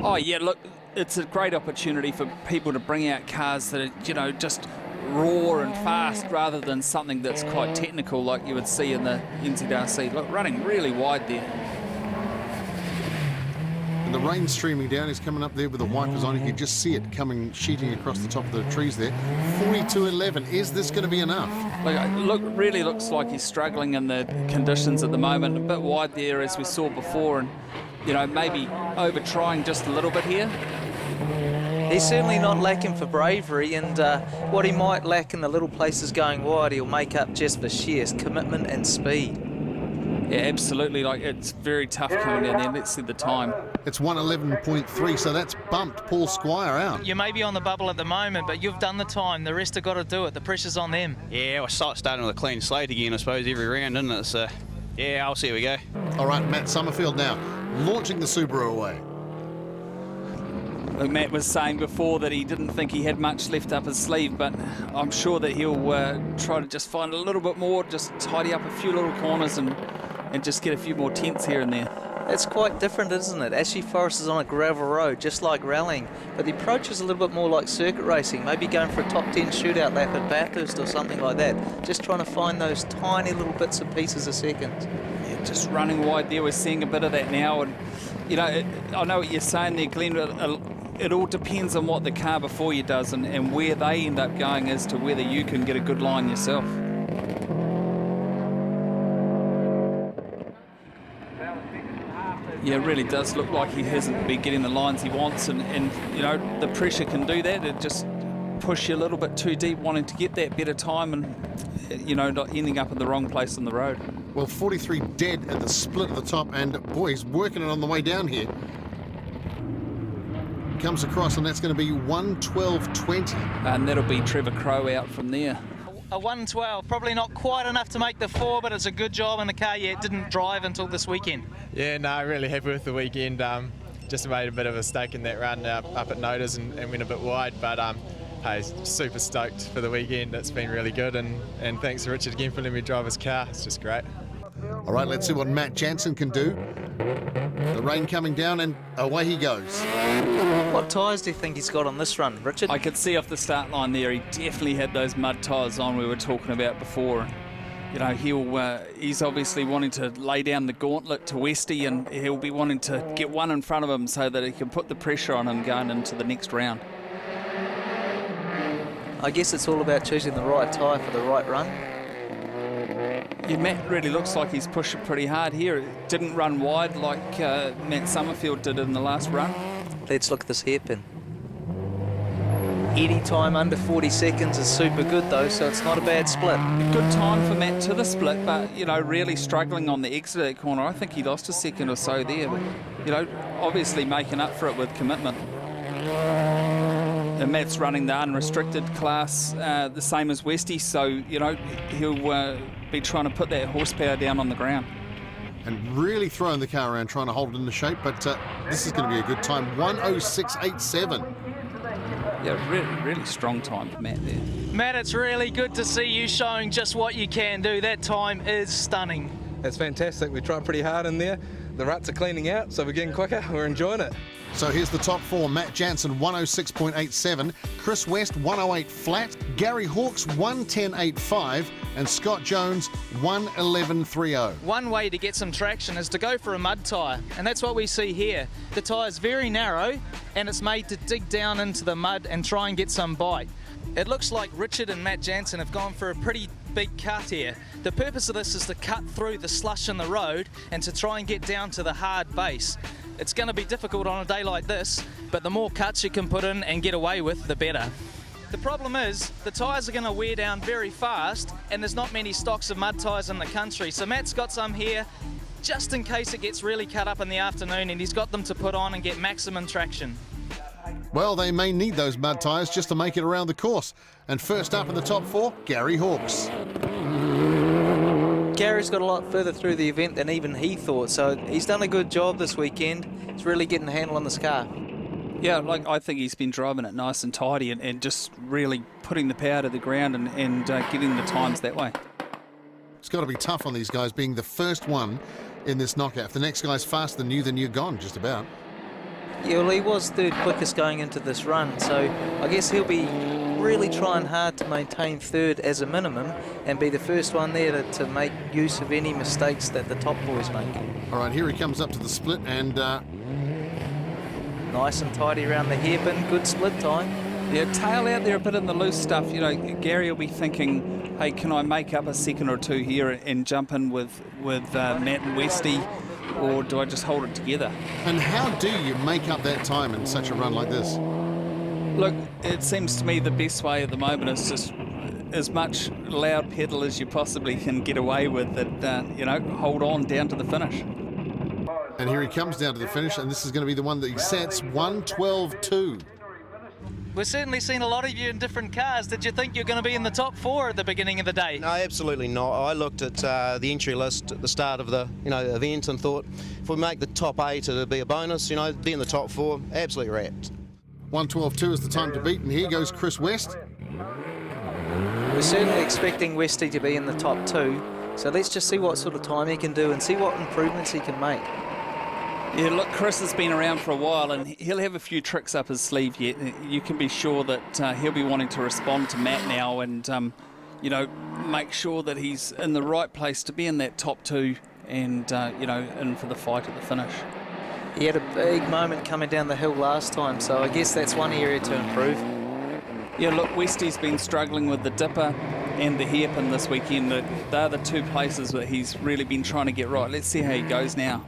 Oh yeah, look, it's a great opportunity for people to bring out cars that are, you know, just raw and fast rather than something that's quite technical like you would see in the NZRC. Look, running really wide there. And the rain streaming down, he's coming up there with the wipers on. You can just see it coming, sheeting across the top of the trees there. 42.11, is this going to be enough? Look, really looks like he's struggling in the conditions at the moment. A bit wide there as we saw before, and you know, maybe over-trying just a little bit here. He's certainly not lacking for bravery, and what he might lack in the little places going wide, he'll make up just for sheer commitment and speed. Yeah, absolutely. Like, it's very tough coming down there. Let's see the time. It's 111.3, so that's bumped Paul Squire out. You may be on the bubble at the moment, but you've done the time. The rest have got to do it. The pressure's on them. Yeah, we're starting with a clean slate again, I suppose, every round, isn't it? So, yeah, I'll see how we go. All right, Matt Summerfield now, launching the Subaru away. Look, Matt was saying before that he didn't think he had much left up his sleeve, but I'm sure that he'll try to just find a little bit more, just tidy up a few little corners and just get a few more tenths here and there. It's quite different, isn't it? Ashley Forest is on a gravel road, just like rallying, but the approach is a little bit more like circuit racing, maybe going for a top 10 shootout lap at Bathurst or something like that, just trying to find those tiny little bits and pieces a second. Yeah, just running wide there, we're seeing a bit of that now, and you know, I know what you're saying there, Glenn, it all depends on what the car before you does and where they end up going as to whether you can get a good line yourself. Yeah, it really does look like he hasn't been getting the lines he wants, and you know, the pressure can do that. It just push you a little bit too deep, wanting to get that better time and, you know, not ending up in the wrong place on the road. Well, 43 dead at the split at the top, and boy, he's working it on the way down here. Comes across, and that's going to be 112.20. And that'll be Trevor Crowe out from there. A 112, probably not quite enough to make the 4, but it's a good job in the car. Yeah, it didn't drive until this weekend. Yeah, no, really happy with the weekend. Just made a bit of a mistake in that run up at Nodas and went a bit wide, but hey, super stoked for the weekend. It's been really good, and thanks to Richard again for letting me drive his car. It's just great. All right, let's see what Matt Jansen can do. The rain coming down, and away he goes. What tyres do you think he's got on this run, Richard? I could see off the start line there, he definitely had those mud tyres on we were talking about before. you know, he's obviously wanting to lay down the gauntlet to Westy, and he'll be wanting to get one in front of him so that he can put the pressure on him going into the next round. I guess it's all about choosing the right tyre for the right run. Yeah, Matt really looks like he's pushing pretty hard here. It didn't run wide like Matt Summerfield did in the last run. Let's look at this hairpin. Any time under 40 seconds is super good though, so it's not a bad split. Good time for Matt to the split, but, you know, really struggling on the exit of that corner. I think he lost a second or so there, but, you know, obviously making up for it with commitment. And Matt's running the unrestricted class the same as Westy, so, you know, he'll be trying to put that horsepower down on the ground. And really throwing the car around, trying to hold it into shape, but this is going to be a good time. 1:06.87. Yeah, really strong time for Matt there. Matt, it's really good to see you showing just what you can do. That time is stunning. That's fantastic. We're trying pretty hard in there. The ruts are cleaning out, so we're getting quicker. We're enjoying it. So here's the top four. Matt Jansen, 1:06.87. Chris West, 1:08 flat. Gary Hawkes, 1:10.85. And Scott Jones, 1:11.30. One way to get some traction is to go for a mud tyre, and that's what we see here. The tyre's very narrow, and it's made to dig down into the mud and try and get some bite. It looks like Richard and Matt Jansen have gone for a pretty big cut here. The purpose of this is to cut through the slush in the road and to try and get down to the hard base. It's going to be difficult on a day like this, but the more cuts you can put in and get away with, the better. The problem is, the tyres are going to wear down very fast, and there's not many stocks of mud tyres in the country, so Matt's got some here just in case it gets really cut up in the afternoon, and he's got them to put on and get maximum traction. Well, they may need those mud tyres just to make it around the course. And first up in the top four, Gary Hawkes. Gary's got a lot further through the event than even he thought, so he's done a good job this weekend. He's really getting a handle on this car. Yeah, like I think he's been driving it nice and tidy and just really putting the power to the ground and getting the times that way. It's got to be tough on these guys being the first one in this knockout. If the next guy's faster than you're gone, just about. Yeah, well, he was third quickest going into this run, so I guess he'll be really trying hard to maintain third as a minimum and be the first one there to make use of any mistakes that the top boys make. All right, here he comes up to the split and... nice and tidy around the hairpin, good split time. Yeah, tail out there a bit in the loose stuff. You know, Gary will be thinking, hey, can I make up a second or two here and jump in with Matt and Westy, or do I just hold it together? And how do you make up that time in such a run like this? Look, it seems to me the best way at the moment is just as much loud pedal as you possibly can get away with that, you know, hold on down to the finish. And here he comes down to the finish, and this is going to be the one that he sets, 1:12.2. We've certainly seen a lot of you in different cars. Did you think you're going to be in the top four at the beginning of the day? No, absolutely not. I looked at the entry list at the start of the event and thought if we make the top 8, it'll be a bonus. You know, be in the top 4, absolutely wrapped. 1:12.2 is the time to beat, and here goes Chris West. We're certainly expecting Westy to be in the top 2, so let's just see what sort of time he can do and see what improvements he can make. Yeah, look, Chris has been around for a while and he'll have a few tricks up his sleeve yet. You can be sure that he'll be wanting to respond to Matt now and, you know, make sure that he's in the right place to be in that top 2 and, you know, in for the fight at the finish. He had a big moment coming down the hill last time, so I guess that's one area to improve. Yeah, look, Westy's been struggling with the dipper and the hairpin this weekend. They're the two places that he's really been trying to get right. Let's see how he goes now.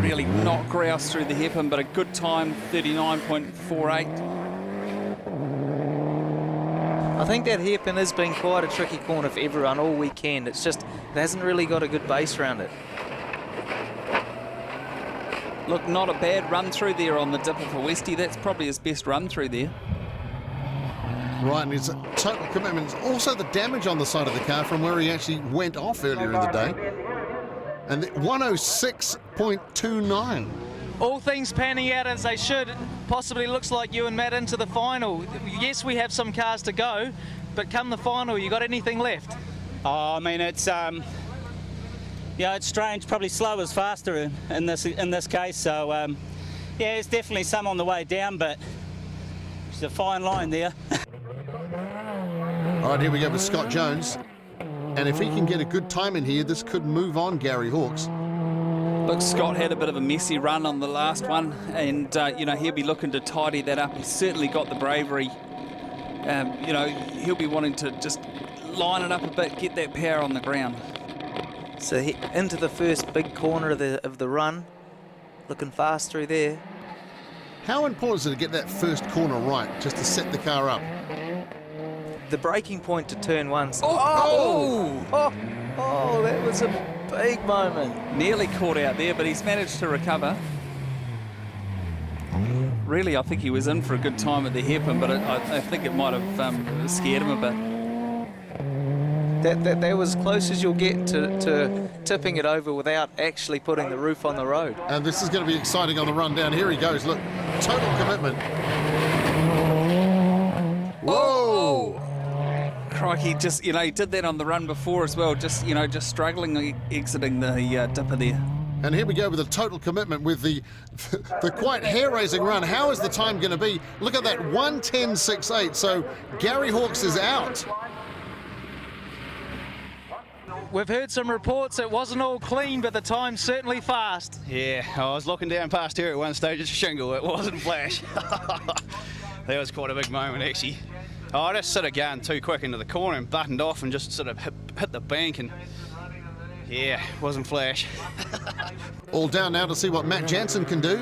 Really not grouse through the hairpin, but a good time, 39.48. I think that hairpin has been quite a tricky corner for everyone all weekend. It's just, it hasn't really got a good base around it. Look, not a bad run through there on the dipper for Westy. That's probably his best run through there. Right, and his total commitment is also the damage on the side of the car from where he actually went off earlier in the day. And 1:06.29. All things panning out as they should. Possibly looks like you and Matt into the final. Yes, we have some cars to go, but come the final, you got anything left? Oh, I mean, it's yeah, it's strange. Probably slow is faster in this case. So yeah, there's definitely some on the way down, but it's a fine line there. All right, here we go with Scott Jones. And if he can get a good time in here, this could move on Gary Hawkes. Look, Scott had a bit of a messy run on the last one, and he'll be looking to tidy that up. He's certainly got the bravery. He'll be wanting to just line it up a bit, get that power on the ground. So into the first big corner of the run, looking fast through there. How important is it to get that first corner right, just to set the car up? The braking point to turn one. Oh, that was a big moment. Nearly caught out there, but he's managed to recover. Really, I think he was in for a good time at the hairpin, but I think it might have scared him a bit. That was as close as you'll get to tipping it over without actually putting the roof on the road. And this is going to be exciting on the run down. Here he goes, look, total commitment. Whoa! Crikey, just, he did that on the run before as well, just struggling exiting the dipper there. And here we go with a total commitment with the quite hair-raising run. How is the time going to be? Look at that, 1:10.68. So Gary Hawkes is out. We've heard some reports it wasn't all clean, but the time's certainly fast. Yeah, I was looking down past here at one stage, it's a shingle, it wasn't flash. That was quite a big moment actually. I just sort of going too quick into the corner and buttoned off and just sort of hit the bank, and yeah, wasn't flash. All down now to see what Matt Jansen can do.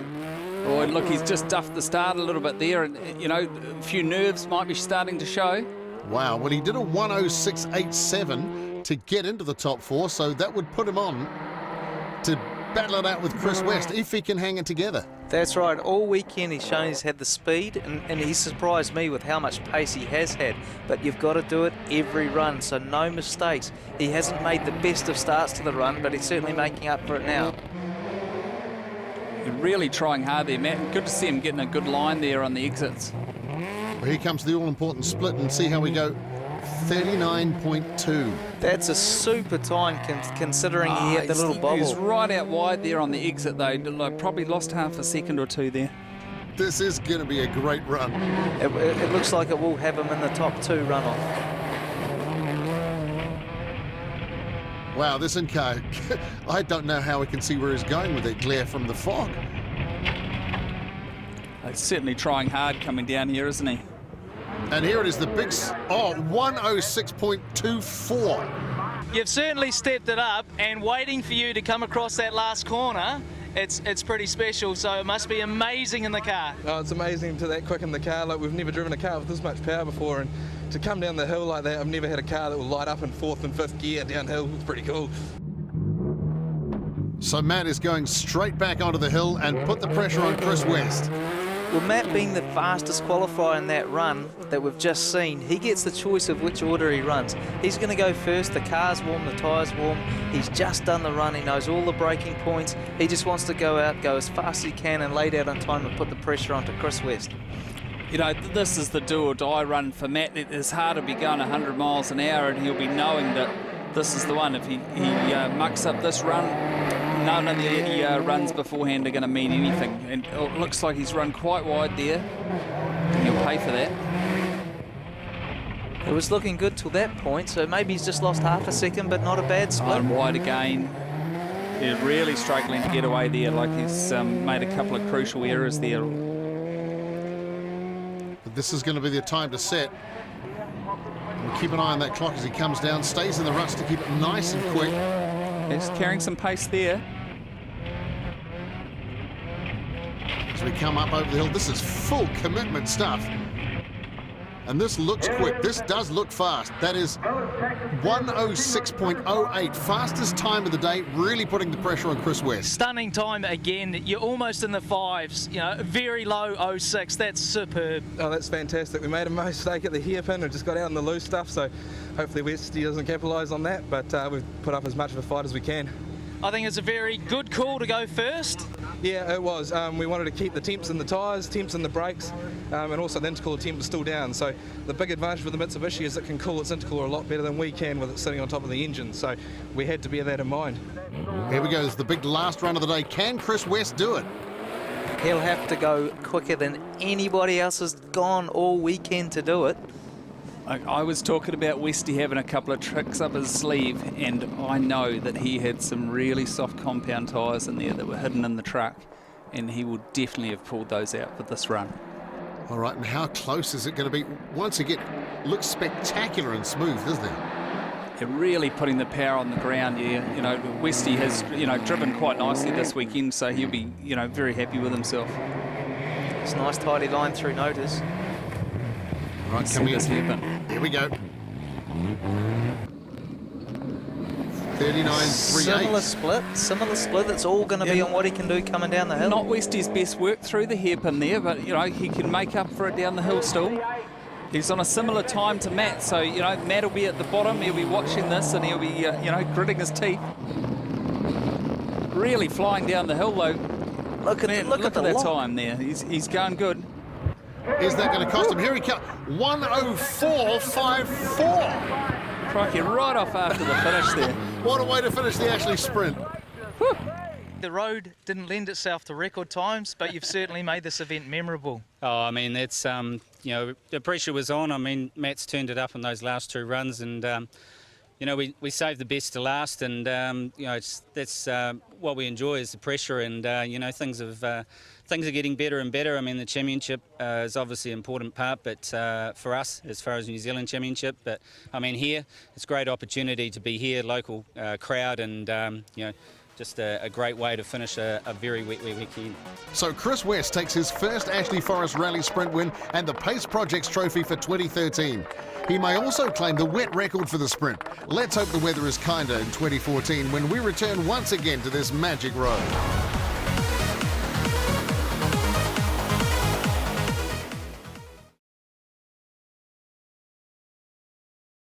Oh, look, he's just duffed the start a little bit there, and a few nerves might be starting to show. Wow, well he did a 1:06.87 to get into the top four, so that would put him on to battle it out with Chris West if he can hang it together. That's right. All weekend he's shown he's had the speed, and he's surprised me with how much pace he has had. But you've got to do it every run, so no mistakes. He hasn't made the best of starts to the run, but he's certainly making up for it now. You're really trying hard there, Matt. Good to see him getting a good line there on the exits. Well, here comes the all-important split, and see how we go. 39.2. That's a super time considering he had the little bubble. He was right out wide there on the exit though, probably lost half a second or two there. This is going to be a great run. It looks like it will have him in the top two runoff. Wow, this in-car, I don't know how we can see where he's going with that glare from the fog. He's certainly trying hard coming down here, isn't he? And here it is, the big, 1:06.24. You've certainly stepped it up, and waiting for you to come across that last corner, it's pretty special, so it must be amazing in the car. Oh, it's amazing to that quick in the car. Like, we've never driven a car with this much power before, and to come down the hill like that, I've never had a car that will light up in 4th and 5th gear downhill. It's pretty cool. So Matt is going straight back onto the hill and put the pressure on Chris West. Well, Matt being the fastest qualifier in that run that we've just seen, he gets the choice of which order he runs. He's going to go first, the car's warm, the tyre's warm, he's just done the run, he knows all the braking points, he just wants to go out, go as fast as he can and lay out on time and put the pressure onto Chris West. This is the do or die run for Matt. It's hard to be going 100 miles an hour, and he'll be knowing that this is the one. If he mucks up this run, none of the runs beforehand are going to mean anything. And it looks like he's run quite wide there. And he'll pay for that. It was looking good till that point, so maybe he's just lost half a second, but not a bad split. And wide again. He's really struggling to get away there. Like, he's made a couple of crucial errors there. But this is going to be the time to set. And keep an eye on that clock as he comes down, stays in the ruts to keep it nice and quick. He's carrying some pace there. As we come up over the hill, this is full commitment stuff. And this looks quick. This does look fast. That is 1:06.08, fastest time of the day, really putting the pressure on Chris West. Stunning time again. You're almost in the fives, very low 06. That's superb. Oh, that's fantastic. We made a mistake at the hairpin and just got out in the loose stuff, so hopefully Westy doesn't capitalise on that, but we've put up as much of a fight as we can. I think it's a very good call to go first. Yeah, it was. We wanted to keep the temps in the tyres, temps in the brakes, and also the intercooler temp was still down. So the big advantage with the Mitsubishi is it can cool its intercooler a lot better than we can with it sitting on top of the engine. So we had to bear that in mind. Here we go. It's the big last run of the day. Can Chris West do it? He'll have to go quicker than anybody else has gone all weekend to do it. I was talking about Westy having a couple of tricks up his sleeve, and I know that he had some really soft compound tyres in there that were hidden in the truck, and he would definitely have pulled those out for this run. All right, and how close is it going to be? Once again, looks spectacular and smooth, doesn't it? They're really putting the power on the ground. Yeah, you know, Westy has driven quite nicely this weekend, so he'll be very happy with himself. It's a nice tidy line through Notice. Right, Let's see this happen. Here we go. 39.38. Similar split. It's all going to be on what he can do coming down the hill. Not Westy's best work through the hairpin there, but he can make up for it down the hill still. He's on a similar time to Matt, so Matt will be at the bottom. He'll be watching this, and he'll be gritting his teeth. Really flying down the hill though. Look at that time there. He's going good. Is that going to cost him? Here he comes. 1:04.54. Crikey, right off after the finish there. What a way to finish the Ashley Sprint. Whew. The road didn't lend itself to record times, but you've certainly made this event memorable. Oh, I mean, that's, the pressure was on. I mean, Matt's turned it up in those last two runs, and, we saved the best to last, and, that's what we enjoy is the pressure, and, things are getting better and better. I mean, the championship is obviously an important part, but for us, as far as New Zealand Championship, but I mean, here, it's a great opportunity to be here, local crowd, and, just a great way to finish a very wet weekend. So Chris West takes his first Ashley Forest Rally Sprint win and the Pace Projects Trophy for 2013. He may also claim the wet record for the sprint. Let's hope the weather is kinder in 2014 when we return once again to this magic road.